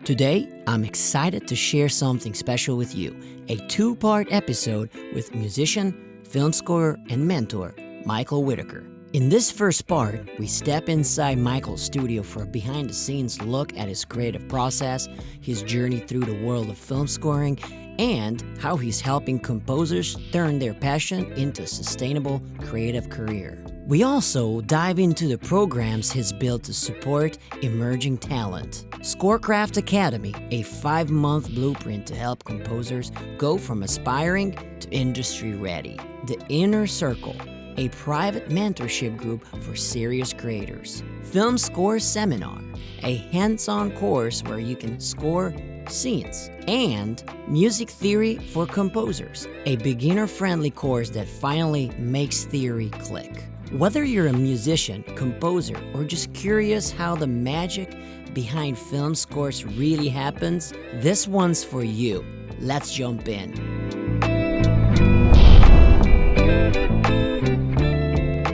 Today, I'm excited to share something special with you, a two-part episode with musician, film scorer, and mentor, Michael Whittaker. In this first part, we step inside Michael's studio for a behind-the-scenes look at his creative process, his journey through the world of film scoring, and how he's helping composers turn their passion into a sustainable creative career. We also dive into the programs he's built to support emerging talent. ScoreCraft Academy, a 5-month blueprint to help composers go from aspiring to industry ready. The Inner Circle, a private mentorship group for serious creators. Film Score Seminar, a hands-on course where you can score scenes. And Music Theory for Composers, a beginner-friendly course that finally makes theory click. Whether you're a musician, composer, or just curious how the magic behind film scores really happens, this one's for you. Let's jump in.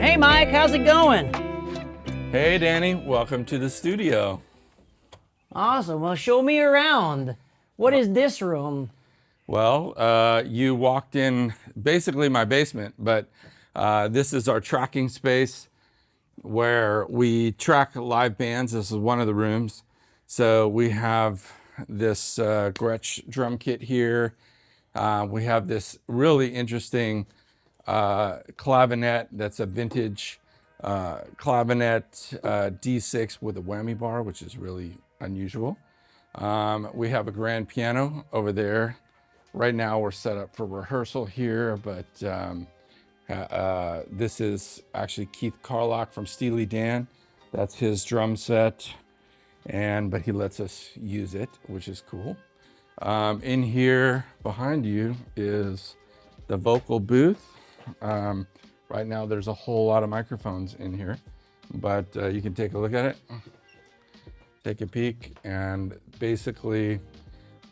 Hey Mike, how's it going? Hey Danny, welcome to the studio. Awesome, well show me around. What is this room? Well, you walked in basically my basement, but this is our tracking space where we track live bands. This is one of the rooms. So we have this Gretsch drum kit here. We have this really interesting clavinet that's a vintage clavinet D6 with a whammy bar, which is really unusual. We have a grand piano over there. Right now we're set up for rehearsal here, but this is actually Keith Carlock from Steely Dan. That's his drum set, but he lets us use it, which is cool. In here behind you is the vocal booth. Right now there's a whole lot of microphones in here, but you can take a look at it, take a peek, and basically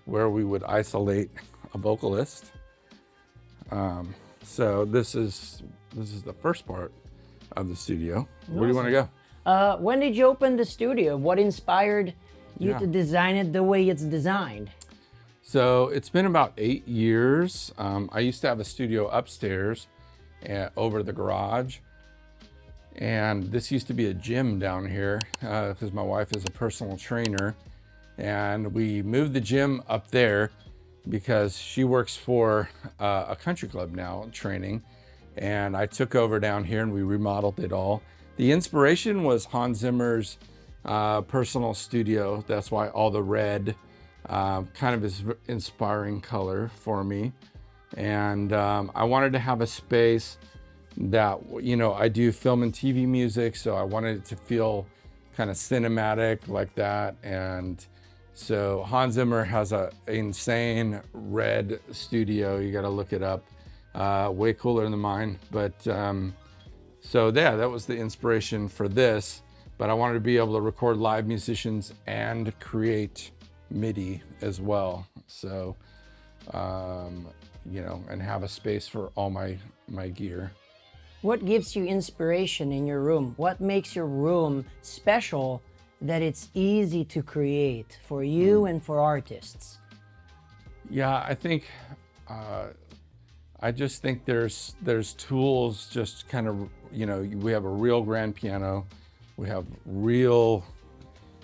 where we would isolate a vocalist. So this is the first part of the studio. Awesome. Where do you want to go? When did you open the studio? What inspired you to design it the way it's designed? So it's been about 8 years. I used to have a studio upstairs over the garage. And this used to be a gym down here because my wife is a personal trainer. And we moved the gym up there because she works for a country club now training, and I took over down here and we remodeled it all. The inspiration was Hans Zimmer's personal studio. That's why all the red kind of is inspiring color for me. And I wanted to have a space that, you know, I do film and TV music, so I wanted it to feel kind of cinematic like that. And so Hans Zimmer has an insane red studio. You got to look it up. Way cooler than mine. But so yeah, that was the inspiration for this. But I wanted to be able to record live musicians and create MIDI as well. So, you know, and have a space for all my gear. What gives you inspiration in your room? What makes your room special that it's easy to create for you and for artists? Yeah, I think I just think there's tools, just kind of, you know, we have a real grand piano, we have real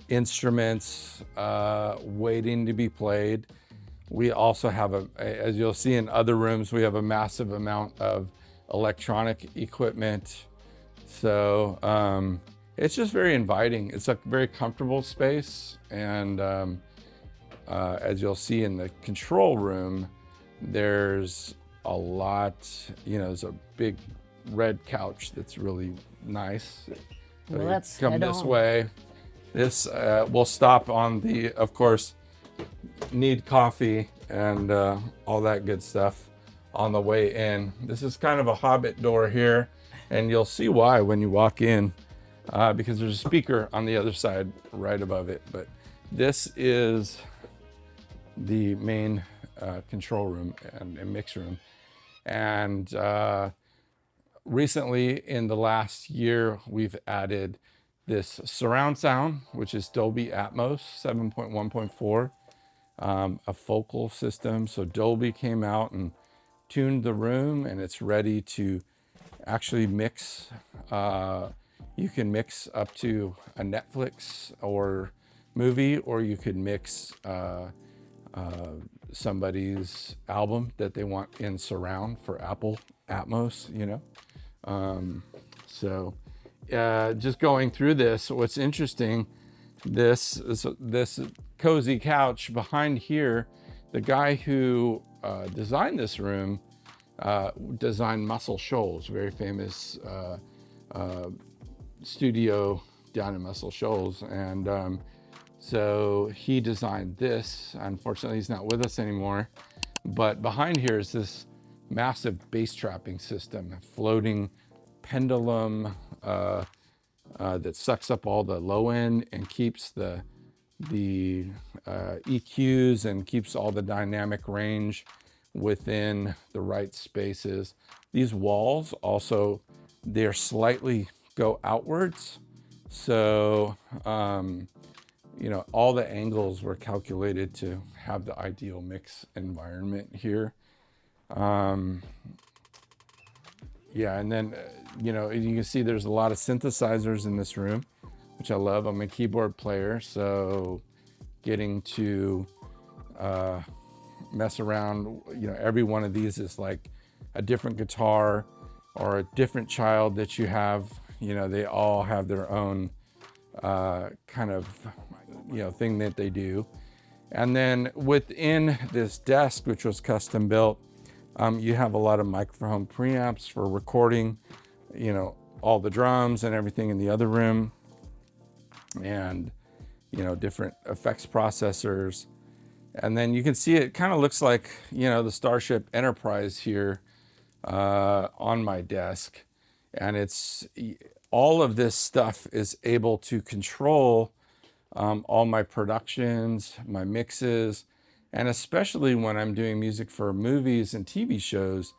instruments waiting to be played. We also have as you'll see in other rooms, we have a massive amount of electronic equipment. So it's just very inviting. It's a very comfortable space. And as you'll see in the control room, there's a lot, you know, there's a big red couch that's really nice. So well, let's come this way. This will stop on the, of course, need coffee and all that good stuff on the way in. This is kind of a hobbit door here, and you'll see why when you walk in, because there's a speaker on the other side right above it. But this is the main control room and mix room. And recently, in the last year, we've added this surround sound, which is Dolby Atmos 7.1.4, a focal system. So Dolby came out and tuned the room, and it's ready to actually mix. You can mix up to a Netflix or movie, or you could mix somebody's album that they want in surround for Apple Atmos, you know. Just going through this, what's interesting, this cozy couch behind here, the guy who designed this room designed Muscle Shoals, very famous studio down in Muscle Shoals. And so he designed this. Unfortunately, he's not with us anymore. But behind here is this massive bass trapping system, a floating pendulum that sucks up all the low end and keeps the EQs and keeps all the dynamic range within the right spaces. These walls also, they're slightly go outwards. So, you know, all the angles were calculated to have the ideal mix environment here. Yeah, and then, you know, you can see there's a lot of synthesizers in this room, which I love. I'm a keyboard player, so getting to mess around, you know, every one of these is like a different guitar or a different child that you have. You know, they all have their own kind of, you know, thing that they do. And then within this desk, which was custom built, you have a lot of microphone preamps for recording, you know, all the drums and everything in the other room, and, you know, different effects processors. And then you can see it kind of looks like, you know, the Starship Enterprise here on my desk. And it's all of this stuff is able to control all my productions, my mixes, and especially when I'm doing music for movies and TV shows,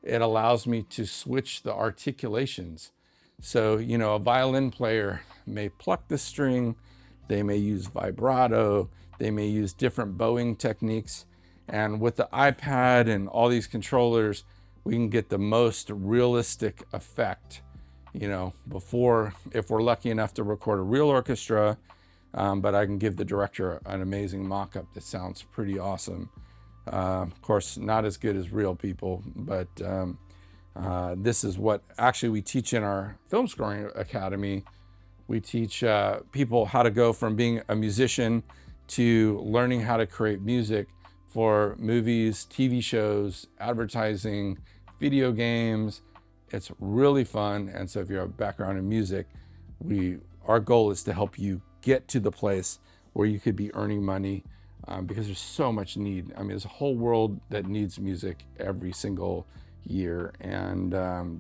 it allows me to switch the articulations. So, you know, a violin player may pluck the string, they may use vibrato, they may use different bowing techniques. And with the iPad and all these controllers, we can get the most realistic effect, you know, before, if we're lucky enough to record a real orchestra, but I can give the director an amazing mock-up that sounds pretty awesome. Of course, not as good as real people, but this is what actually we teach in our Film Scoring Academy. We teach people how to go from being a musician to learning how to create music for movies, TV shows, advertising, video games. It's really fun. And so if you have a background in music, our goal is to help you get to the place where you could be earning money, because there's so much need. I mean, there's a whole world that needs music every single year. And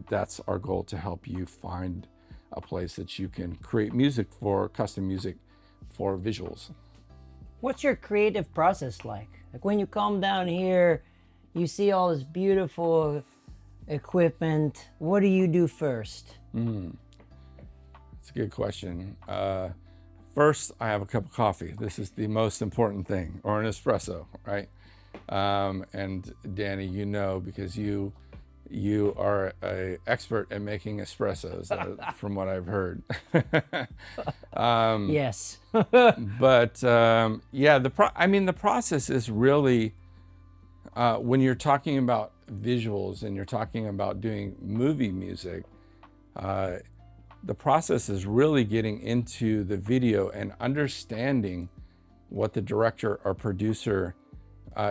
that's our goal, to help you find a place that you can create music for, custom music for visuals. What's your creative process like? Like when you come down here, you see all this beautiful equipment. What do you do first? It's a good question. First, I have a cup of coffee. This is the most important thing, or an espresso, right? And Danny, you know, because you are an expert at making espressos, from what I've heard. Yes. But yeah, the process is really, when you're talking about visuals and you're talking about doing movie music, the process is really getting into the video and understanding what the director or producer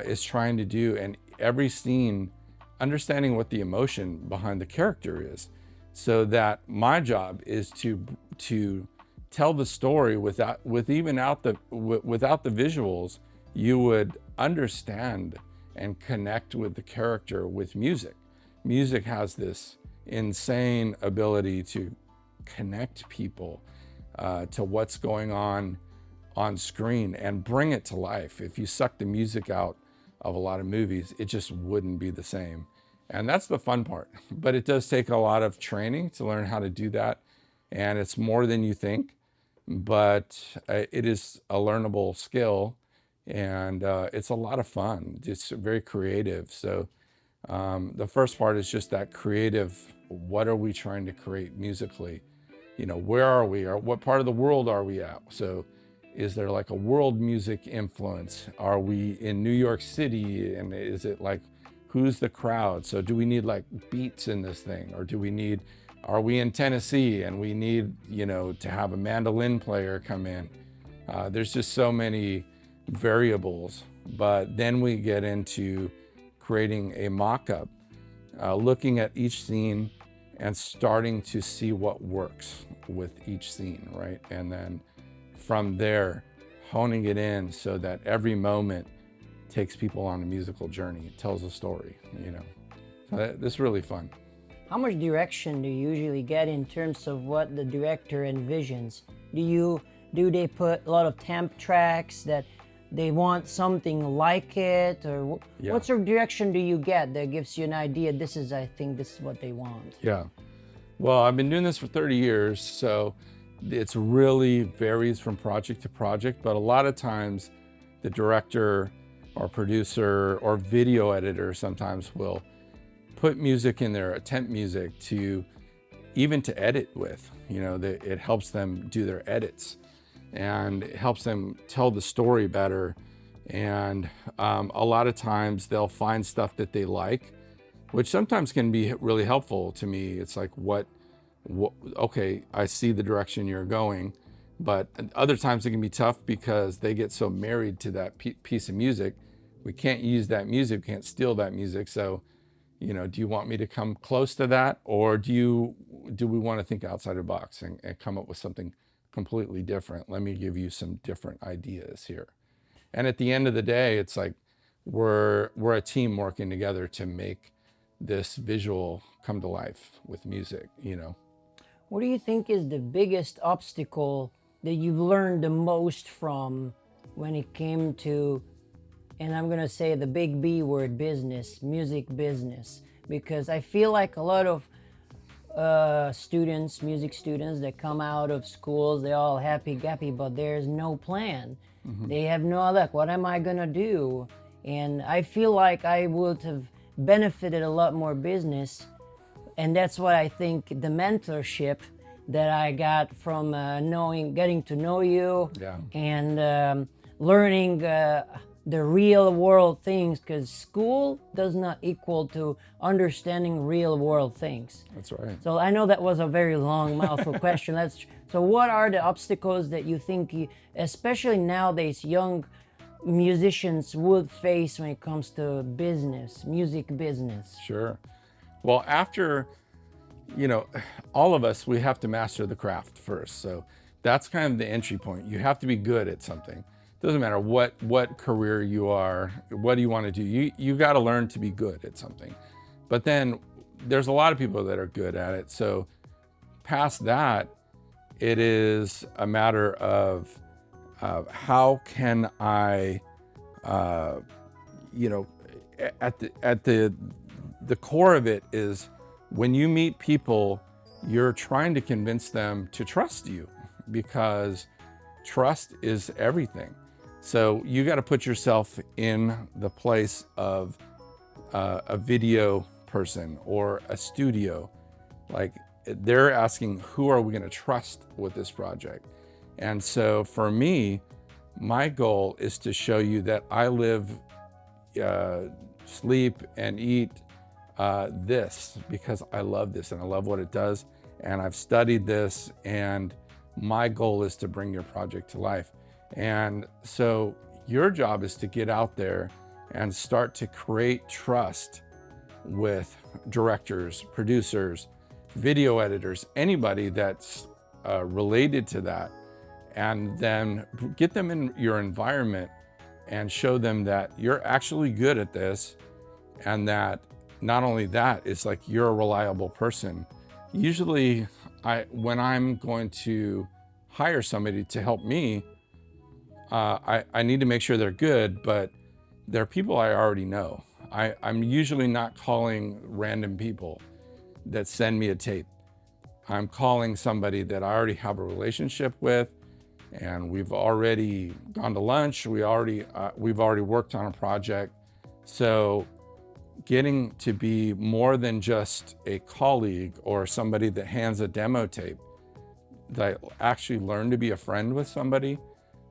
is trying to do, and every scene, understanding what the emotion behind the character is, so that my job is to tell the story without the visuals. You would understand and connect with the character with music. Music has this insane ability to connect people to what's going on screen and bring it to life. If you suck the music out of a lot of movies, it just wouldn't be the same. And that's the fun part. But it does take a lot of training to learn how to do that. And it's more than you think. but it is a learnable skill, and it's a lot of fun. It's very creative. So the first part is just that creative. What are we trying to create musically? Where are we, or what part of the world are we at? So is there like a world music influence? Are we in New York City, and is it like, who's the crowd? So do we need like beats in this thing, or are we in Tennessee and we need, to have a mandolin player come in? There's just so many variables. But then we get into creating a mock-up, looking at each scene and starting to see what works with each scene, right? And then from there, honing it in so that every moment takes people on a musical journey. It tells a story, So this is really fun. How much direction do you usually get in terms of what the director envisions? Do they put a lot of temp tracks that they want something like it, or what sort of direction do you get that gives you an idea, I think this is what they want? Yeah. Well, I've been doing this for 30 years, so it's really varies from project to project, but a lot of times the director or producer or video editor sometimes will put music in there, temp music, to edit with. It helps them do their edits, and it helps them tell the story better. And a lot of times they'll find stuff that they like, which sometimes can be really helpful to me. It's like, okay, I see the direction you're going, but other times it can be tough because they get so married to that piece of music. We can't use that music, we can't steal that music. So, do you want me to come close to that, or do we want to think outside the box and come up with something completely different? Let me give you some different ideas here. And at the end of the day, it's like we're a team working together to make this visual come to life with music. What do you think is the biggest obstacle that you've learned the most from when it came to, and I'm gonna say the big B word, business, music business? Because I feel like a lot of music students that come out of schools, they're all happy-gappy, but there's no plan. Mm-hmm. They have no idea, what am I gonna do? And I feel like I would have benefited a lot more business. And that's what I think the mentorship that I got from getting to know you, and learning the real world things, because school does not equal to understanding real world things. That's right. So I know that was a very long mouthful question. So what are the obstacles that you think, especially nowadays, young musicians would face when it comes to business, music business? Sure. Well, after, all of us, we have to master the craft first. So that's kind of the entry point. You have to be good at something. Doesn't matter what career you are, what do you want to do? You got to learn to be good at something. But then there's a lot of people that are good at it. So past that, it is a matter of how can I, at the core of it is, when you meet people, you're trying to convince them to trust you, because trust is everything. So you got to put yourself in the place of a video person or a studio. Like, they're asking, who are we going to trust with this project? And so for me, my goal is to show you that I live, sleep, and eat this because I love this and I love what it does, and I've studied this, and my goal is to bring your project to life. And so your job is to get out there and start to create trust with directors, producers, video editors, anybody that's related to that, and then get them in your environment and show them that you're actually good at this, and that not only that, it's like you're a reliable person. Usually when I'm going to hire somebody to help me, I need to make sure they're good, but they're people I already know. I'm usually not calling random people that send me a tape. I'm calling somebody that I already have a relationship with, and we've already gone to lunch. We've already worked on a project. So getting to be more than just a colleague or somebody that hands a demo tape, that actually learn to be a friend with somebody,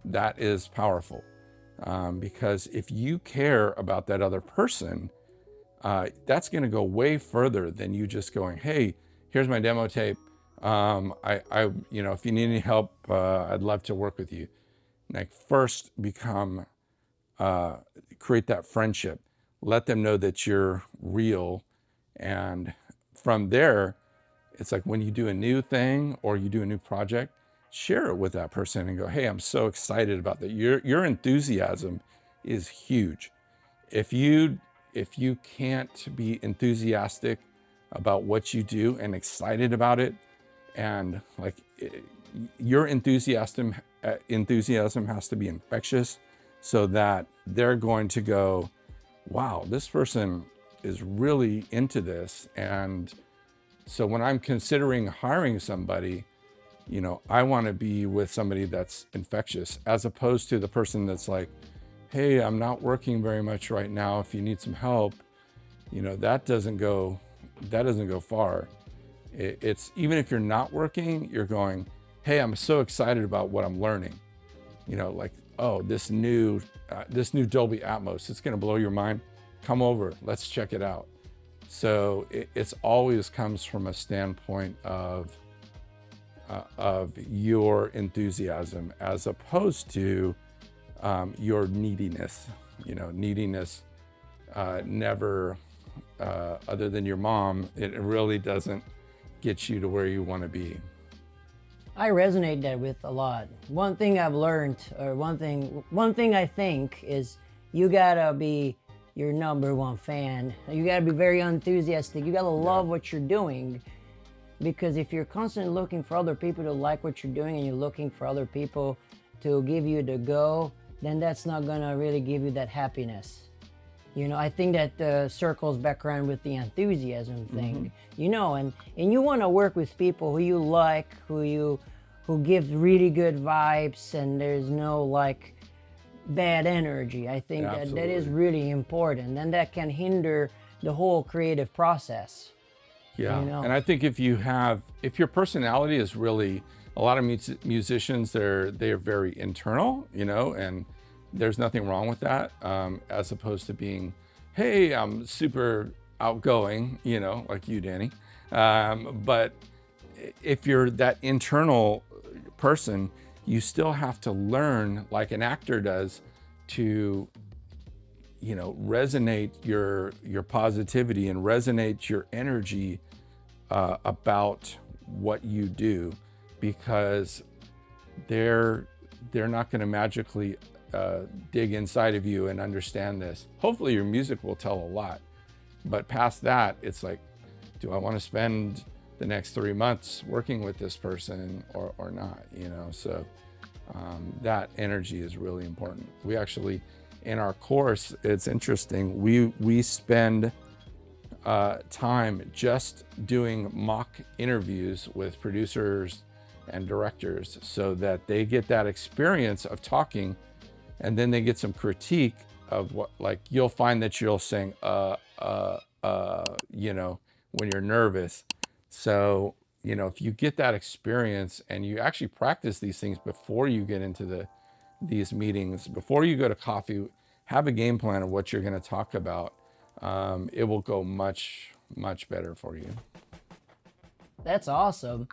that is powerful. Because if you care about that other person, that's going to go way further than you just going, hey, here's my demo tape. If you need any help, I'd love to work with you. Like, first create that friendship. Let them know that you're real. And from there, it's like when you do a new thing or you do a new project, share it with that person and go, hey, I'm so excited about that. Your enthusiasm is huge. If you can't be enthusiastic about what you do and excited about it, and your enthusiasm has to be infectious, so that they're going to go, wow, this person is really into this. And so when I'm considering hiring somebody, I want to be with somebody that's infectious, as opposed to the person that's like, hey, I'm not working very much right now. If you need some help, that doesn't go far. It's even if you're not working, you're going, hey, I'm so excited about what I'm learning. Oh, this new Dolby Atmos, it's going to blow your mind. Come over, let's check it out. So it's always comes from a standpoint of your enthusiasm, as opposed to your neediness. Neediness never, other than your mom, it really doesn't get you to where you want to be. I resonate that with a lot. One thing I've learned, or one thing I think is, you gotta be your number one fan. You gotta be very enthusiastic. You gotta love what you're doing, because if you're constantly looking for other people to like what you're doing and you're looking for other people to give you the go, then that's not gonna really give you that happiness. I think that circles back around with the enthusiasm thing. And you want to work with people who you like, who give really good vibes, and there's no bad energy. I think that is really important, and that can hinder the whole creative process. Yeah, and I think if your personality is really, a lot of musicians, they're very internal, and there's nothing wrong with that, as opposed to being, hey, I'm super outgoing, like you, Danny. But if you're that internal person, you still have to learn, like an actor does, to resonate your positivity and resonate your energy about what you do, because they're not going to magically dig inside of you and understand this. Hopefully your music will tell a lot, but past that, it's like, do I want to spend the next 3 months working with this person or not? So that energy is really important. We actually, in our course, it's interesting, we spend time just doing mock interviews with producers and directors, so that they get that experience of talking, and then they get some critique of what, you'll find that you'll sing, when you're nervous. So, if you get that experience and you actually practice these things before you get into these meetings, before you go to coffee, have a game plan of what you're going to talk about. It will go much, much better for you. That's awesome.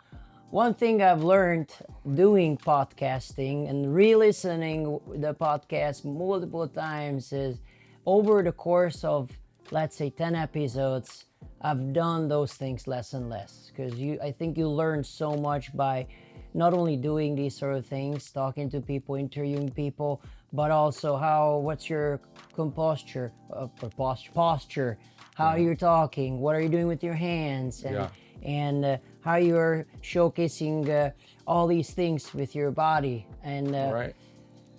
One thing I've learned doing podcasting and re-listening the podcast multiple times is, over the course of, let's say, 10 episodes, I've done those things less and less, because I think you learn so much by not only doing these sort of things, talking to people, interviewing people, but also what's your posture, how you're talking, what are you doing with your hands, and how you're showcasing all these things with your body. And right.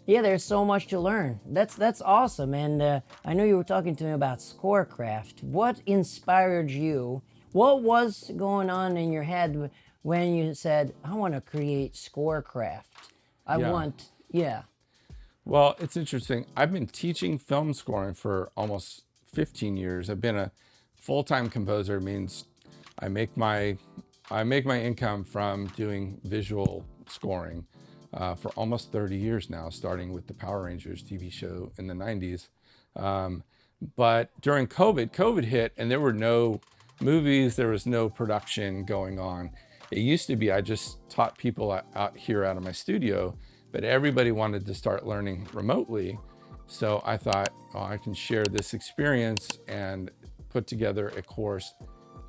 Yeah, there's so much to learn. That's awesome. And I know you were talking to me about ScoreCraft. What inspired you? What was going on in your head when you said, I want to create ScoreCraft? I Yeah. want, yeah. Well, it's interesting. I've been teaching film scoring for almost 15 years. I've been a full-time composer, means I make my income from doing visual scoring for almost 30 years now, starting with the Power Rangers TV show in the 90s. But during COVID hit, and there were no movies, there was no production going on. It used to be I just taught people out here out of my studio, but everybody wanted to start learning remotely. So I thought, oh, I can share this experience and put together a course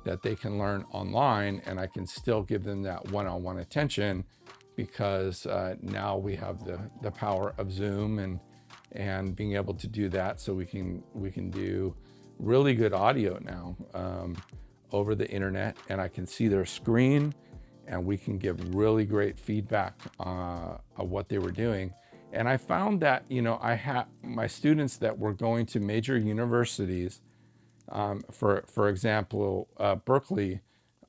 that they can learn online, and I can still give them that one-on-one attention, because now we have the power of Zoom and being able to do that. So we can do really good audio now over the internet, and I can see their screen, and we can give really great feedback of what they were doing. And I found that, I had my students that were going to major universities, for example, Berkeley,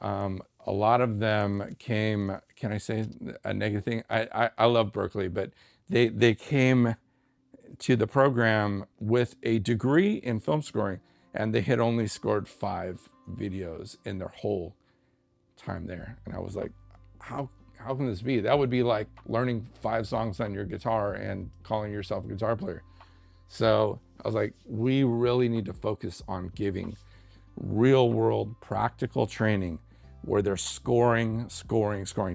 a lot of them came, can I say a negative thing? I love Berkeley, but they came to the program with a degree in film scoring, and they had only scored 5 videos in their whole time there. And I was like, how can this be? That would be like learning 5 songs on your guitar and calling yourself a guitar player. So I was like, we really need to focus on giving real world practical training where they're scoring,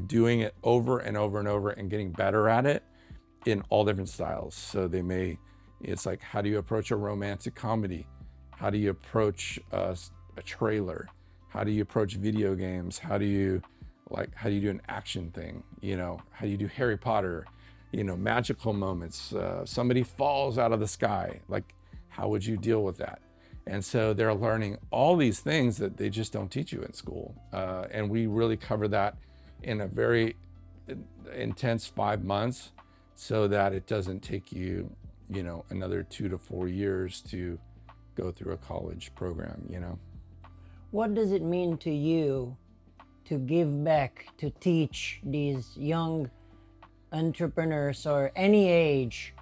doing it over and over and over and getting better at it in all different styles. So it's like, how do you approach a romantic comedy? How do you approach a trailer? How do you approach video games? How do you do an action thing? How do you do Harry Potter? Magical moments. Somebody falls out of the sky. Like, how would you deal with that? And so they're learning all these things that they just don't teach you in school. And we really cover that in a very intense 5 months, so that it doesn't take you, another 2 to 4 years to go through a college program, What does it mean to you to give back, to teach these young entrepreneurs, or any age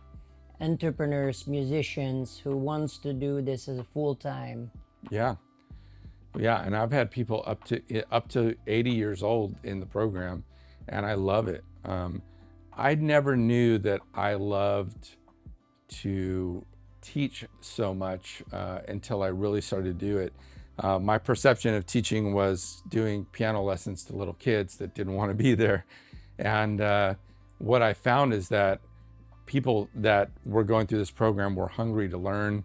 entrepreneurs, musicians who wants to do this as a full-time? Yeah, and I've had people up to 80 years old in the program, and I love it. I never knew that I loved to teach so much until I really started to do it. My perception of teaching was doing piano lessons to little kids that didn't want to be there. And what I found is that people that were going through this program were hungry to learn.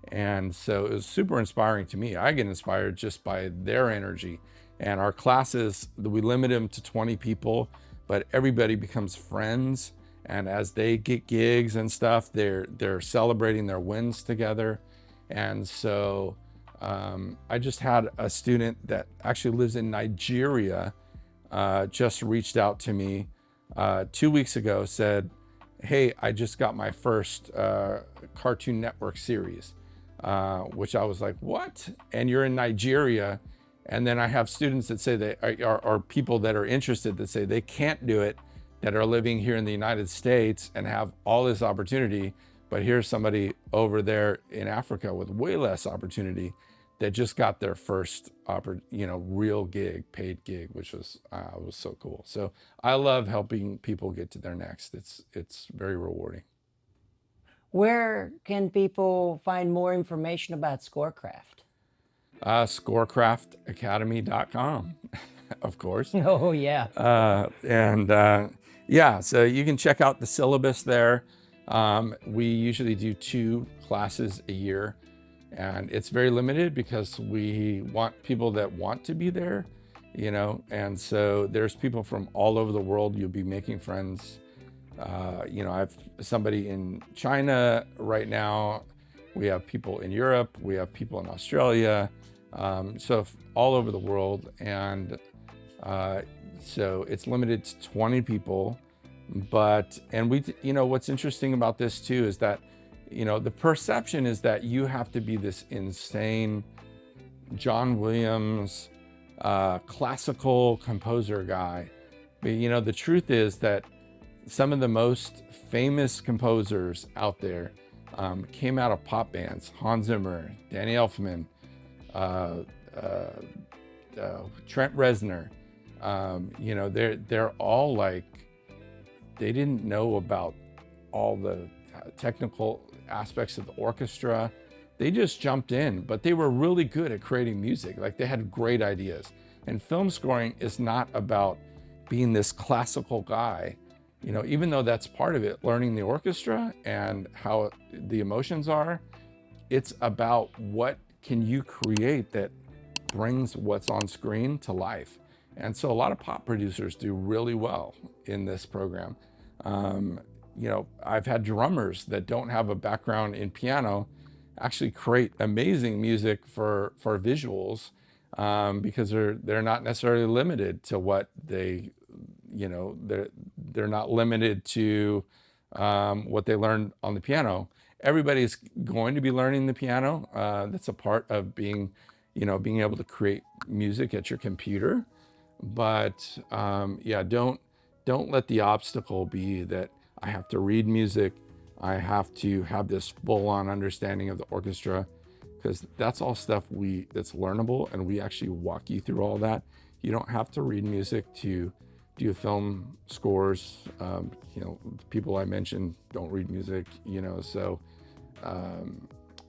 And so it was super inspiring to me. I get inspired just by their energy. And our classes, we limit them to 20 people, but everybody becomes friends. And as they get gigs and stuff, they're celebrating their wins together. And so I just had a student that actually lives in Nigeria, just reached out to me 2 weeks ago, said, hey, I just got my first Cartoon Network series, which I was like, what? And you're in Nigeria? And then I have students that say they are people that are interested that say they can't do it, that are living here in the United States and have all this opportunity, but here's somebody over there in Africa with way less opportunity that just got their first real gig, paid gig, which was so cool. So I love helping people get to their next. It's very rewarding. Where can people find more information about ScoreCraft? ScoreCraftAcademy.com, of course. Oh, yeah. So you can check out the syllabus there. We usually do 2 classes a year, and it's very limited because we want people that want to be there, and so there's people from all over the world. You'll be making friends. I have somebody in China right now. We have people in Europe. We have people in Australia. So all over the world. And so it's limited to 20 people. And what's interesting about this too is that, the perception is that you have to be this insane John Williams, classical composer guy. But, the truth is that some of the most famous composers out there came out of pop bands. Hans Zimmer, Danny Elfman, Trent Reznor. You know, they're all like, they didn't know about all the technical aspects of the orchestra. They just jumped in, but they were really good at creating music. Like, they had great ideas. And film scoring is not about being this classical guy. You know, even though that's part of it, learning the orchestra and how the emotions are, it's about what can you create that brings what's on screen to life. And so a lot of pop producers do really well in this program. You know, I've had drummers that don't have a background in piano actually create amazing music for visuals, because they're not necessarily limited to what they, you know, they're not limited to what they learned on the piano. Everybody's going to be learning the piano. That's a part of being, you know, being able to create music at your computer. But yeah, don't let the obstacle be that I have to read music, I have to have this full-on understanding of the orchestra, because that's all stuff that's learnable, and we actually walk you through all that. You don't have to read music to do film scores. You know, the people I mentioned don't read music, you know, so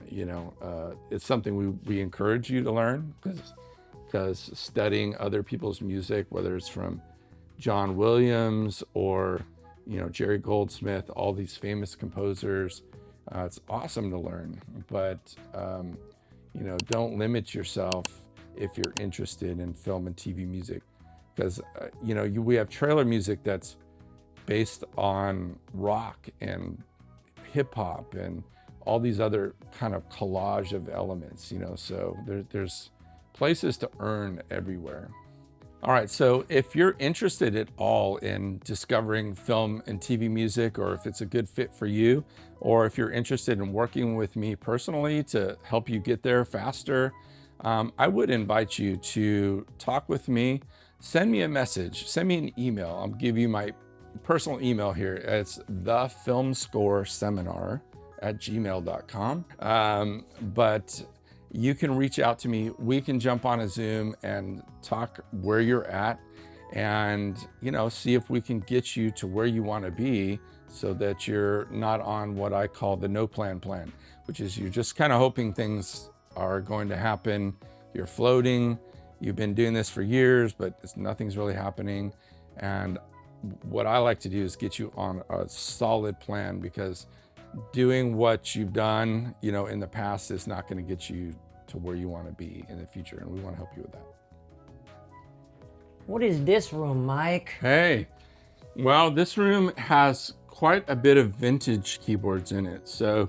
you know, it's something we encourage you to learn, because studying other people's music, whether it's from John Williams or, you know, Jerry Goldsmith, all these famous composers, it's awesome to learn. But you know, don't limit yourself if you're interested in film and TV music, because you know, we have trailer music that's based on rock and hip hop and all these other kind of collage of elements, you know, so there's places to earn everywhere. All right, so if you're interested at all in discovering film and TV music, or if it's a good fit for you, or if you're interested in working with me personally to help you get there faster, I would invite you to talk with me. Send me a message, send me an email. I'll give you my personal email here. It's thefilmscoreseminar@gmail.com. But you can reach out to me. We can jump on a Zoom and talk where you're at, and, you know, see if we can get you to where you want to be, so that you're not on what I call the no plan, which is you're just kind of hoping things are going to happen. You're floating. You've been doing this for years, but nothing's really happening. And what I like to do is get you on a solid plan, because doing what you've done, you know, in the past is not going to get you to where you want to be in the future, and we want to help you with that. What is this room, Mike? Hey, well, this room has quite a bit of vintage keyboards in it. So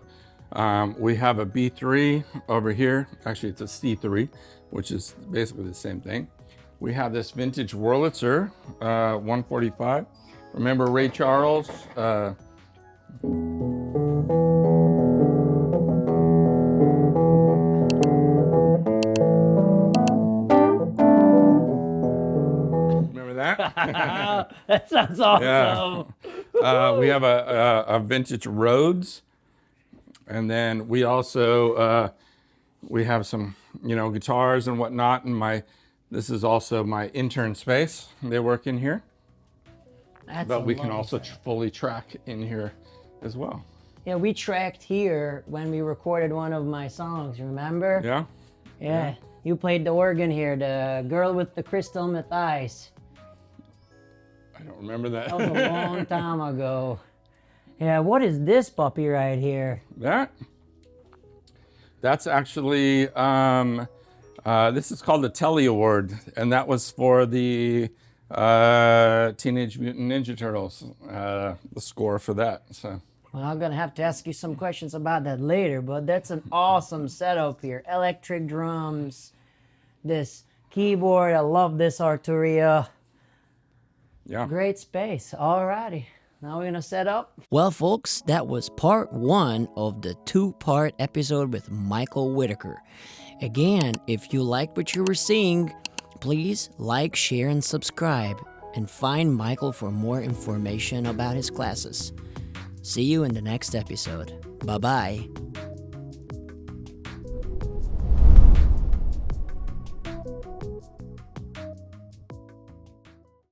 we have a B3 over here. Actually, it's a C3, which is basically the same thing. We have this vintage Wurlitzer 145. Remember Ray Charles? Remember that? That sounds awesome. Yeah. We have a vintage Rhodes, and then we also we have some, you know, guitars and whatnot. And this is also my intern space. They work in here. But we can also fully track in here as well. Yeah, we tracked here when we recorded one of my songs, remember? Yeah. Yeah. You played the organ here, the girl with the crystal meth eyes. I don't remember that. That was a long time ago. Yeah, what is this puppy right here? That's actually, this is called the Telly Award, and that was for the Teenage Mutant Ninja Turtles, the score for that. So. Well, I'm gonna have to ask you some questions about that later, but that's an awesome setup here. Electric drums, this keyboard, I love this Arturia. Yeah. Great space. Alrighty. Now we're gonna set up. Well, folks, that was part 1 of the 2-part episode with Michael Whitaker. Again, if you liked what you were seeing, please like, share, and subscribe. and find Michael for more information about his classes. See you in the next episode. Bye-bye.